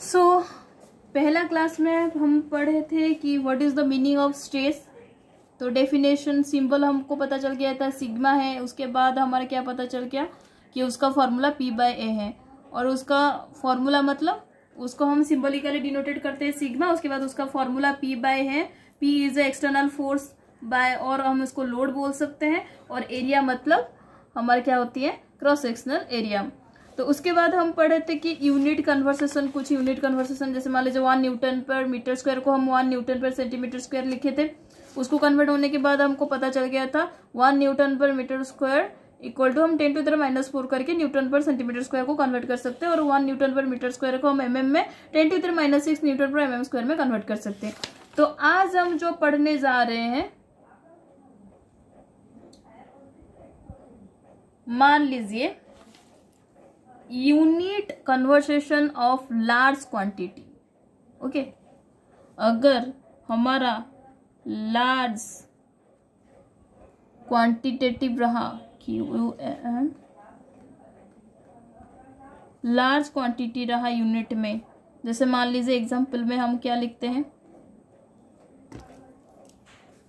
सो पहला क्लास में हम पढ़े थे कि what is the meaning of stress. तो डेफिनेशन सिंबल हमको पता चल गया था, सिग्मा है। उसके बाद हमारा क्या पता चल गया कि उसका फॉर्मूला P/A है, और उसका फॉर्मूला मतलब उसको हम सिंबलिकली डिनोटेड करते हैं सिग्मा। उसके बाद उसका फॉर्मूला P/A है। P is external force by, और हम इसको लोड बोल सकते हैं, और एरिया मतलब हमारे क्या होती है, क्रॉस सेक्शनल एरिया। तो उसके बाद हम पढ़े थे कि यूनिट कन्वर्सेशन, कुछ यूनिट कन्वर्सेशन जैसे मान लीजिए 1 न्यूटन पर मीटर स्क्वायर को हम 1 न्यूटन पर सेंटीमीटर स्क्वायर लिखे थे। उसको कन्वर्ट होने के बाद हमको पता चल गया था 1 newton per metre square equal to हम 10⁻⁻⁴ करके न्यूटन पर सेंटीमीटर स्क्वायर को कन्वर्ट कर सकते हैं, और 1 न्यूटन पर मीटर स्क्वायर को हम mm में 10⁻⁻6 न्यूटन पर mm स्क्वायर में कन्वर्ट कर सकते हैं। तो आज हम जो पढ़ने जा रहे हैं, मान लीजिए unit conversation of large quantity. Okay, अगर हमारा लार्ज क्वांटिटेटिव रहा, QUN लार्ज क्वांटिटी रहा यूनिट में, जैसे मान लीजिए एग्जांपल में हम क्या लिखते हैं,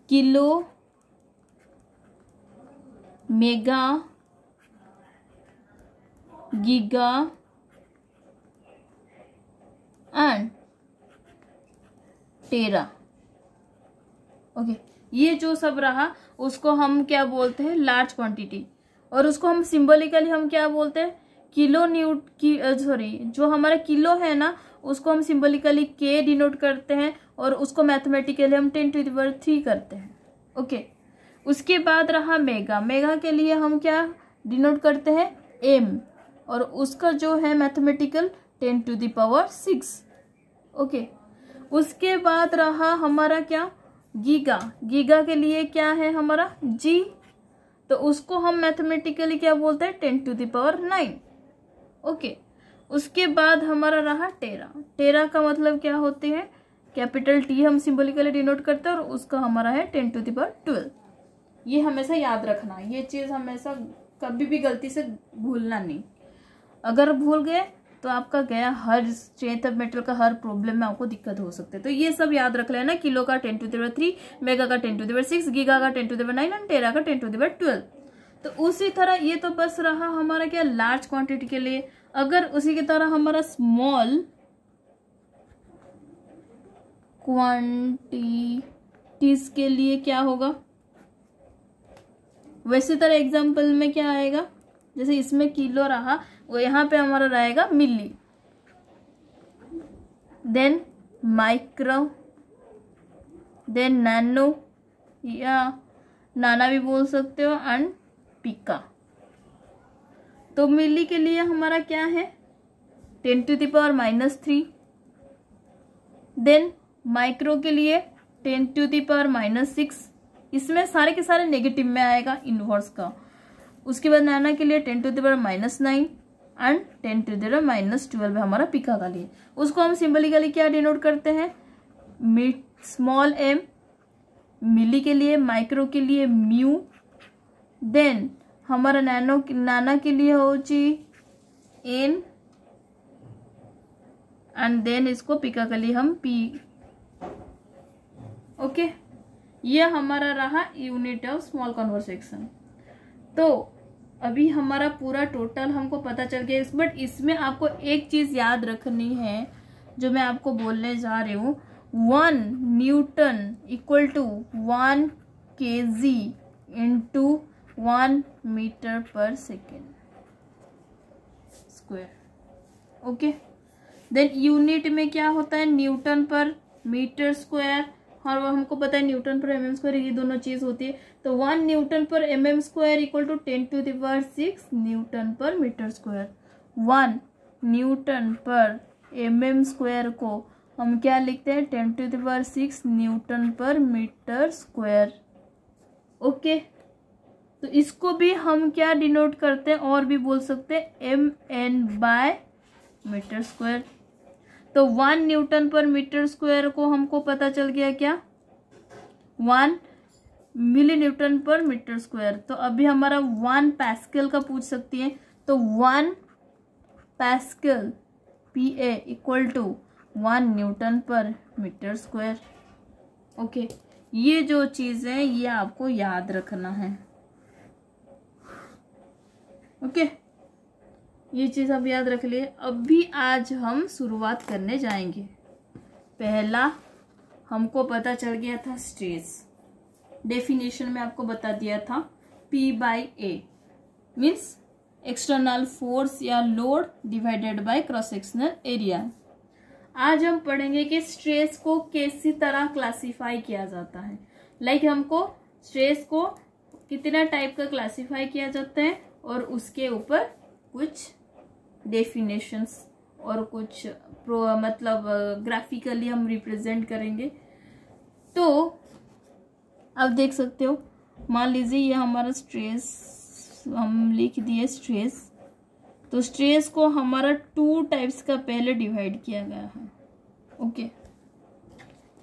kilo, mega, giga and tera. Okay, ये जो सब रहा उसको हम क्या बोलते हैं, लार्ज क्वांटिटी। और उसको हम सिंबलिकली हम क्या बोलते हैं, किलो न्यूट की सॉरी जो हमारा किलो है ना, उसको हम सिंबलिकली K डिनोट करते हैं, और उसको मैथमेटिकली हम 10⁻³ करते हैं। ओके, उसके बाद रहा मेगा। मेगा के लिए हम क्या डिनोट करते हैं, M, और उसका जो है मैथमेटिकल 10⁻⁶। ओके, उसके बाद रहा हमारा क्या, गीगा। गीगा के लिए क्या है हमारा G, तो उसको हम मैथमेटिकली क्या बोलते हैं, 10⁹। ओके, उसके बाद हमारा रहा टेरा। टेरा का मतलब क्या होती है, कैपिटल T हम सिंबलिकली डिनोट करते हैं, और उसका हमारा है 10⁻12। ये हमेशा याद रखना, ये चीज हमेशा कभी भी गलती से भूलना नहीं। अगर भूल गए तो आपका गया, हर स्ट्रेंथ ऑफ मेटल का हर प्रॉब्लम में आपको दिक्कत हो सकती है। तो ये सब याद रख लेना, किलो का 10⁻3, मेगा का 10⁻6, गीगा का 10⁻9 और टेरा का 10⁻12। तो उसी तरह ये तो बस रहा हमारा क्या, लार्ज क्वांटिटी के लिए। अगर उसी की तरह हमारा स्मॉल क्वांटिटीज के लिए क्या होगा, वैसे तरह एग्जाम्पल में क्या आएगा, जैसे इसमें किलो रहा, वो यहाँ पे हमारा रहेगा मिली, देन माइक्रो, देन नैनो, या नाना भी बोल सकते हो, एंड पिका। तो मिली के लिए हमारा क्या है, 10⁻⁻3, देन माइक्रो के लिए 10⁻⁻6। इसमें सारे के सारे नेगेटिव में आएगा इनवर्स का। उसके बाद नैना के लिए 10⁻⁹ एंड 10⁻⁻12 है हमारा पिका का लिए। उसको हम सिंबलिकली क्या डिनोट करते हैं, स्मॉल m, मिली के लिए, माइक्रो के लिए म्यू, देन हमारा नाना के लिए हो जी n, एंड देन इसको पिका के लिए हम p। ओके, ये हमारा रहा यूनिट ऑफ स्मॉल कन्वर्सेशन। तो अभी हमारा पूरा टोटल हमको पता चल गया, बट इसमें आपको एक चीज याद रखनी है जो मैं आपको बोलने जा रही हूँ। 1 newton equal to 1 kg into 1 metre per second square. Okay, then unit में क्या होता है, न्यूटन पर मीटर स्क्वायर, और वो हमको पता है न्यूटन पर mm स्क्वायर, ये दोनों चीज होती है। तो 1 newton per mm square equal to 10⁻6 newton per metre square. 1 newton per mm square को हम क्या लिखते हैं, 10⁻6 newton per metre square. Okay, तो इसको भी हम क्या डिनोट करते हैं, और भी बोल सकते हैं mn/मीटर स्क्वायर। तो 1 न्यूटन पर मीटर स्क्वायर को हमको पता चल गया क्या, 1 मिली न्यूटन पर मीटर स्क्वायर। तो अभी हमारा 1 पास्कल का पूछ सकती है, तो 1 pascal PA equal to 1 newton per metre square. Okay, ये जो चीज़ है ये आपको याद रखना है। ओके, ये चीज़ आप याद रख लिए। अभी आज हम शुरुआत करने जाएंगे। पहला हमको पता चल गया था स्ट्रेस, डेफिनेशन में आपको बता दिया था P/A मीन्स एक्सटर्नल फोर्स या load divided by cross sectional area. आज हम पढ़ेंगे कि स्ट्रेस को कैसी तरह क्लासिफाई किया जाता है। हमको स्ट्रेस को कितना टाइप का क्लासिफाई किया जाता है और उसके ऊपर कुछ डेफिनेशंस और कुछ मतलब ग्राफिकली हम रिप्रेजेंट करेंगे। तो आप देख सकते हो, मान लीजिए ये हमारा स्ट्रेस, हम लिख दिए स्ट्रेस। तो स्ट्रेस को हमारा 2 टाइप्स का पहले डिवाइड किया गया है। ओके,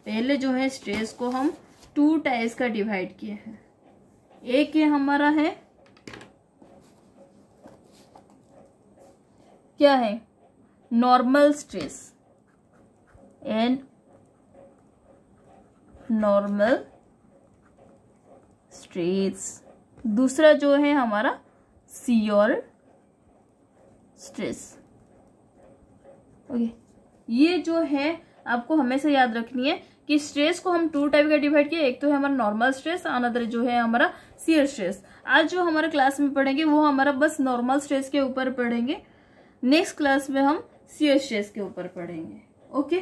पहले जो है स्ट्रेस को हम 2 टाइप्स का डिवाइड किए हैं। एक ये हमारा है, क्या है, normal stress and normal stress. दूसरा जो है हमारा शियर स्ट्रेस। ओके, ये जो है आपको हमेशा याद रखनी है कि स्ट्रेस को हम 2 टाइप का डिवाइड किया। एक तो है हमारा नॉर्मल स्ट्रेस, अनदर जो है हमारा शियर स्ट्रेस। आज जो हमारे क्लास में पढ़ेंगे वो हमारा बस नॉर्मल स्ट्रेस के ऊपर पढ़ेंगे। नेक्स्ट क्लास में हम शियर स्ट्रेस के ऊपर पढ़ेंगे। ओके,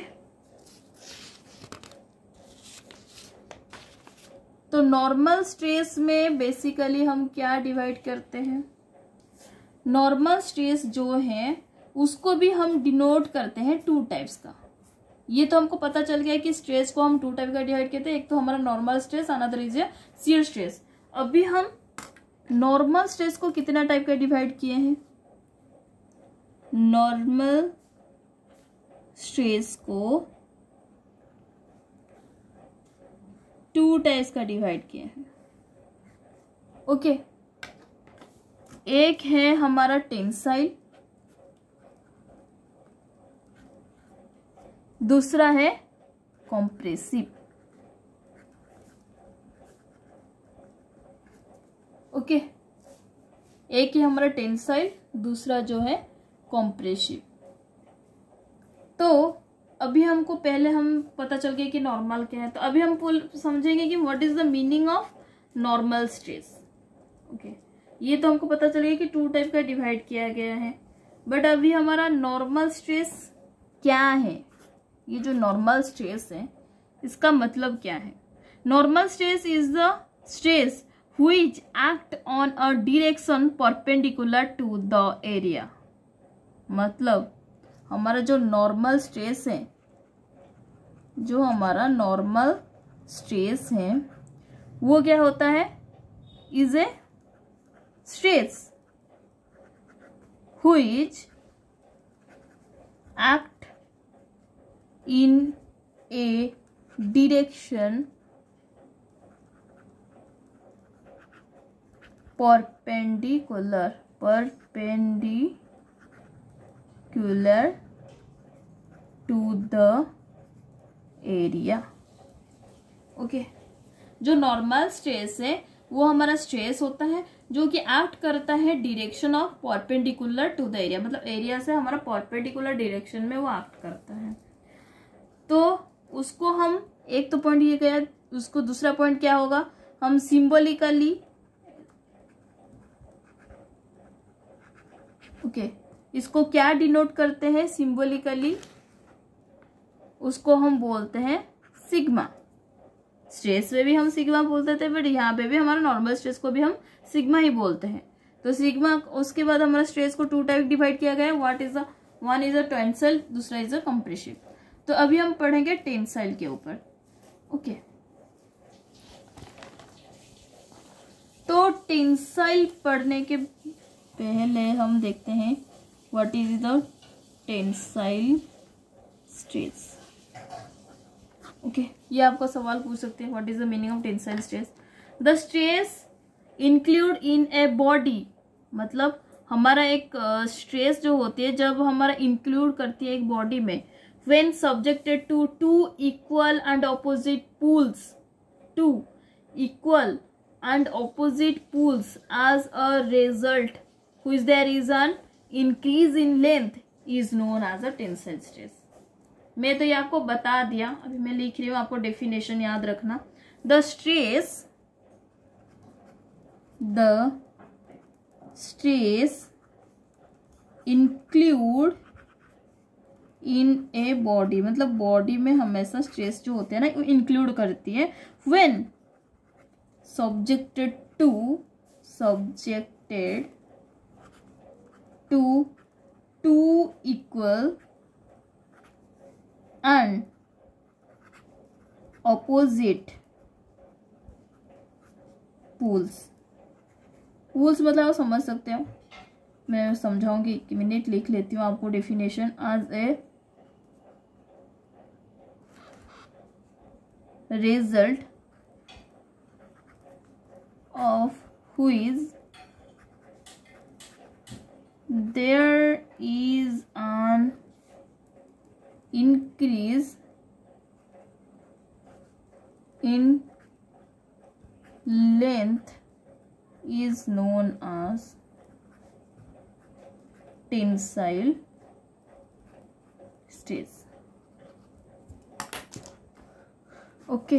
तो नॉर्मल स्ट्रेस में बेसिकली हम क्या डिवाइड करते हैं, नॉर्मल स्ट्रेस जो है उसको भी हम डिनोट करते हैं 2 टाइप्स का। ये तो हमको पता चल गया कि स्ट्रेस को हम 2 टाइप का डिवाइड करते हैं। एक तो हमारा normal stress, another is shear stress. अभी हम नॉर्मल स्ट्रेस को कितना टाइप का डिवाइड किए हैं, नॉर्मल स्ट्रेस को 2 टाइप्स का डिवाइड किए हैं। ओके, एक है हमारा टेंसाइल, दूसरा है कॉम्प्रेसिव। ओके, एक है हमारा टेंसाइल, दूसरा जो है कॉम्प्रेसिव। तो अभी हमको पहले हम पता चल गया कि नॉर्मल क्या है। तो अभी हम समझेंगे कि what is the meaning of normal stress. Okay, ये तो हमको पता चल गया कि 2 टाइप का डिवाइड किया गया है। बट अभी हमारा नॉर्मल स्ट्रेस क्या है, ये जो नॉर्मल स्ट्रेस है इसका मतलब क्या है। Normal stress is the stress which act on a direction perpendicular to the area. मतलब हमारा जो नॉर्मल स्ट्रेस है, जो हमारा नॉर्मल स्ट्रेस है वो क्या होता है, is a stress which act in A direction perpendicular to the area। Okay, जो नॉर्मल स्ट्रेस है वो हमारा स्ट्रेस होता है जो कि एक्ट करता है direction of perpendicular to the area. मतलब एरिया से हमारा परपेंडिकुलर डायरेक्शन में वो एक्ट करता है। तो उसको हम, एक तो पॉइंट ये गया, उसको दूसरा पॉइंट क्या होगा, हम सिंबॉलिकली इसको क्या डिनोट करते हैं सिंबॉलिकली, उसको हम बोलते हैं सिग्मा। स्ट्रेस में भी हम सिग्मा बोलते थे, बट यहाँ पे भी हमारा नॉर्मल स्ट्रेस को भी हम सिग्मा ही बोलते हैं। तो सिग्मा, उसके बाद हमारा स्ट्रेस को 2 टाइप डिवाइड किया गया है। What is the, one is a tensile, दूसरा इज अ कंप्रेसिव। तो अभी हम पढ़ेंगे टेंसाइल के ऊपर। ओके, तो टेंसाइल पढ़ने के पहले हम देखते हैं what is the tensile stress. Okay, ये आपको सवाल पूछ सकते हैं, what is the meaning of tensile stress. The stress include in a body, मतलब हमारा एक स्ट्रेस जो होती है जब हमारा इंक्लूड करती है एक बॉडी में, when subjected to two equal and opposite pools, two equal and opposite pools, as a result which there is an increase in length is known as a tensile stress. मैं तो ये आपको बता दिया, अभी मैं लिख रही हूँ, आपको डेफिनेशन याद रखना. The stress include in a body, मतलब बॉडी में हमेशा स्ट्रेस जो होते हैं ना वो इंक्लूड करती है when subjected to two equal and opposite pulls. Pulls मतलब आप समझ सकते हो, मैं समझाऊंगी, 1 मिनट लिख लेती हूँ आपको definition. As a result of which there is an increase in length is known as tensile stress. Okay,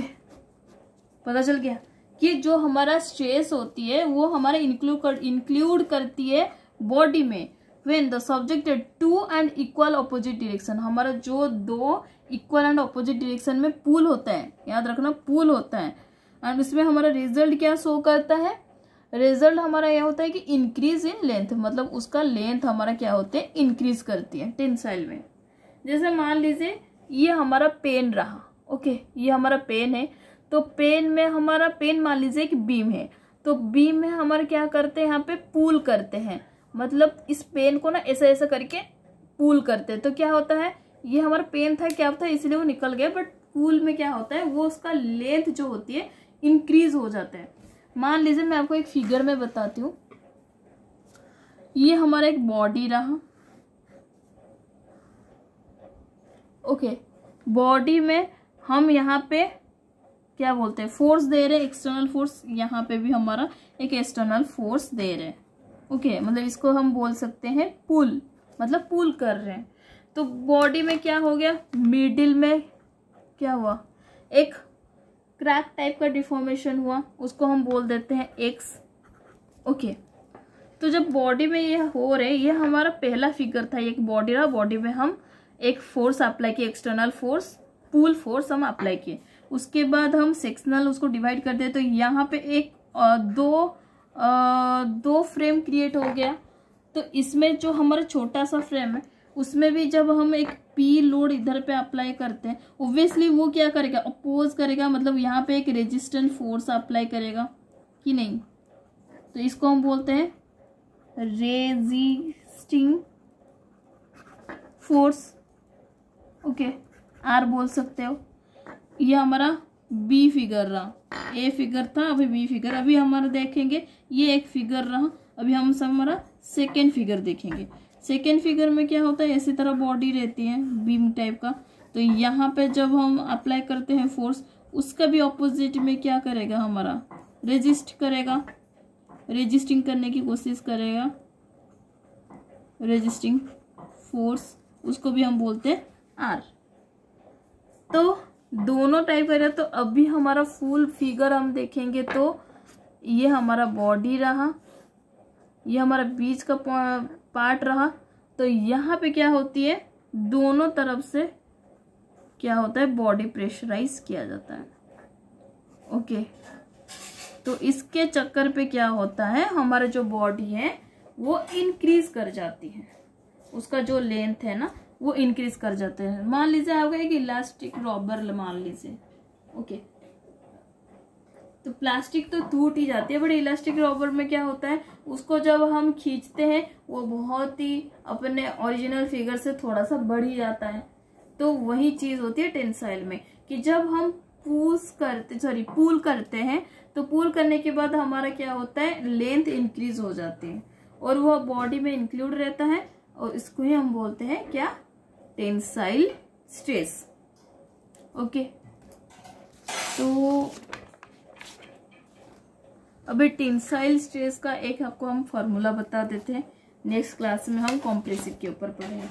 पता चल गया कि जो हमारा स्ट्रेस होती है वो हमारा इंक्लूड करती है बॉडी में when the subjected to and equal opposite direction. हमारा जो दो इक्वल एंड ऑपोजिट डायरेक्शन में पुल होता है, याद रखना पुल होता है, एंड उसमें हमारा रिजल्ट क्या शो करता है, रिजल्ट हमारा यह होता है कि इंक्रीज इन लेंथ, मतलब उसका लेंथ हमारा क्या होते हैं, इंक्रीज करती है टेंसाइल में. जैसे मान लीजिए ये हमारा पेन रहा, ओके, ये हमारा पेन है, तो पेन में हमारा पेन मान लीजिए कि बीम है, तो बीम में हमारा क्या करते हैं, यहाँ पे पुल करते हैं, मतलब इस पेन को ना ऐसा ऐसा करके पुल करते हैं. तो क्या होता है, ये हमारा पेन था, क्या था, इसलिए वो निकल गया, बट पुल में क्या होता है, वो उसका लेंथ जो होती है इंक्रीज हो जाता है. मान लीजिए मैं आपको एक फिगर में बताती हूँ, ये हमारा एक बॉडी रहा, ओके, बॉडी में हम यहाँ पे क्या बोलते हैं, फोर्स दे रहे हैं, एक्सटर्नल फोर्स, यहाँ पे भी हमारा एक एक्सटर्नल फोर्स दे रहे हैं, ओके, मतलब इसको हम बोल सकते हैं पुल, मतलब पुल कर रहे हैं. तो बॉडी में क्या हो गया, मिडिल में क्या हुआ, एक क्रैक टाइप का डिफॉर्मेशन हुआ, उसको हम बोल देते हैं एक्स, ओके. तो जब बॉडी में ये हो रहे, ये हमारा पहला फिगर था, एक बॉडी रहा, बॉडी में हम एक फोर्स अप्लाई किए, एक्सटर्नल फोर्स, पुल फोर्स हम अप्लाई किए. उसके बाद हम सेक्शनल उसको डिवाइड कर दिए, तो यहाँ पे एक दो फ्रेम क्रिएट हो गया. तो इसमें जो हमारा छोटा सा फ्रेम है उसमें भी जब हम एक पी लोड इधर पे अप्लाई करते हैं, ऑब्वियसली वो क्या करेगा, अपोज करेगा, मतलब यहाँ पे एक रेजिस्टेंट फोर्स अप्लाई करेगा कि नहीं. तो इसको हम बोलते हैं रेजिस्टिंग फोर्स, ओके, आर बोल सकते हो. ये हमारा बी फिगर रहा, ए फिगर था, अभी बी फिगर, अभी हमारा देखेंगे ये एक फिगर रहा, अभी हम सब हमारा सेकेंड फिगर देखेंगे. सेकेंड फिगर में क्या होता है, इसी तरह बॉडी रहती है बीम टाइप का, तो यहाँ पे जब हम अप्लाई करते हैं फोर्स, उसका भी ऑपोजिट में क्या करेगा, हमारा रेजिस्ट करेगा, रेजिस्टिंग करने की कोशिश करेगा, रेजिस्टिंग फोर्स, उसको भी हम बोलते हैं आर. तो दोनों टाइप का. तो अभी हमारा फुल फिगर हम देखेंगे, तो ये हमारा बॉडी रहा, ये हमारा बीच का पार्ट रहा, तो यहाँ पे क्या होती है, दोनों तरफ से क्या होता है, बॉडी प्रेशराइज किया जाता है, ओके. तो इसके चक्कर पे क्या होता है, हमारा जो बॉडी है वो इंक्रीज कर जाती है, उसका जो लेंथ है ना वो इंक्रीज कर जाते हैं. मान लीजिए आपका एक इलास्टिक रबर मान लीजिए, ओके, तो प्लास्टिक तो टूट ही जाती है, बट इलास्टिक रबर में क्या होता है, उसको जब हम खींचते हैं वो बहुत ही अपने ओरिजिनल फिगर से थोड़ा सा बढ़ ही जाता है. तो वही चीज होती है टेंसाइल में, कि जब हम पुल करते हैं, तो पुल करने के बाद हमारा क्या होता है, लेंथ इंक्रीज हो जाती है, और वह बॉडी में इंक्लूड रहता है, और इसको ही हम बोलते हैं क्या, टेंसाइल स्ट्रेस। ओके, तो अभी टेंसाइल स्ट्रेस का एक आपको हम फॉर्मूला बता देते हैं। नेक्स्ट क्लास में हम कॉम्प्रेसिव के ऊपर पढ़ेंगे।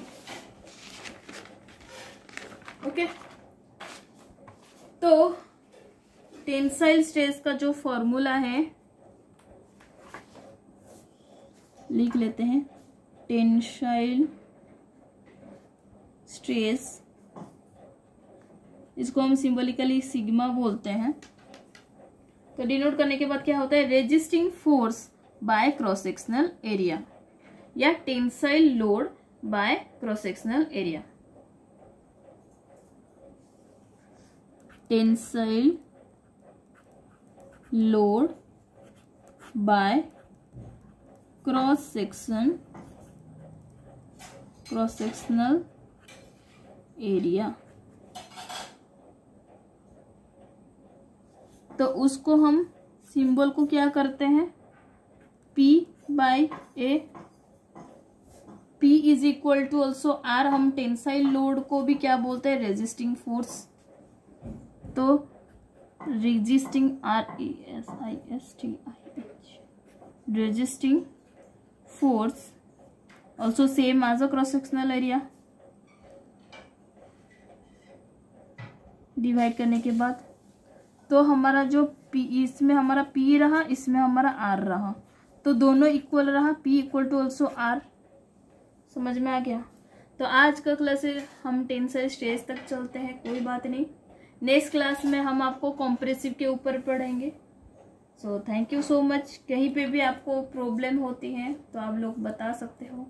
ओके, तो टेंसाइल स्ट्रेस का जो फॉर्मूला है लिख लेते हैं। टेंसाइल स्ट्रेस, इसको हम सिंबलिकली सिग्मा बोलते हैं। तो डिनोट करने के बाद क्या होता है, resisting force by cross sectional area या tensile load by cross sectional area. Tensile load by cross sectional area. तो उसको हम सिंबल को क्या करते हैं, P by A, P is equal to also R। हम टेंसाइल लोड को भी क्या बोलते हैं, रेजिस्टिंग फोर्स। तो resisting RESISTIH, resisting force also same as a cross sectional area. Divide करने के बाद तो हमारा जो P, इसमें हमारा P रहा, इसमें हमारा R रहा, तो दोनों इक्वल रहा, P equal to also R। समझ में आ गया। तो आज का क्लास हम टेंसाइल स्ट्रेस तक चलते हैं, कोई बात नहीं। नेक्स्ट क्लास में हम आपको कॉम्प्रेसिव के ऊपर पढ़ेंगे। So thank you so much. कहीं पे भी आपको प्रॉब्लम होती है तो आप लोग बता सकते हो,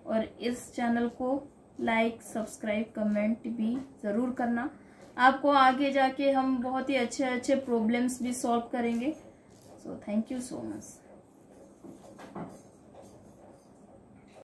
और इस चैनल को लाइक, सब्सक्राइब, कमेंट भी ज़रूर करना। आपको आगे जाके हम बहुत ही अच्छे अच्छे प्रॉब्लम्स भी सॉल्व करेंगे। So thank you so much.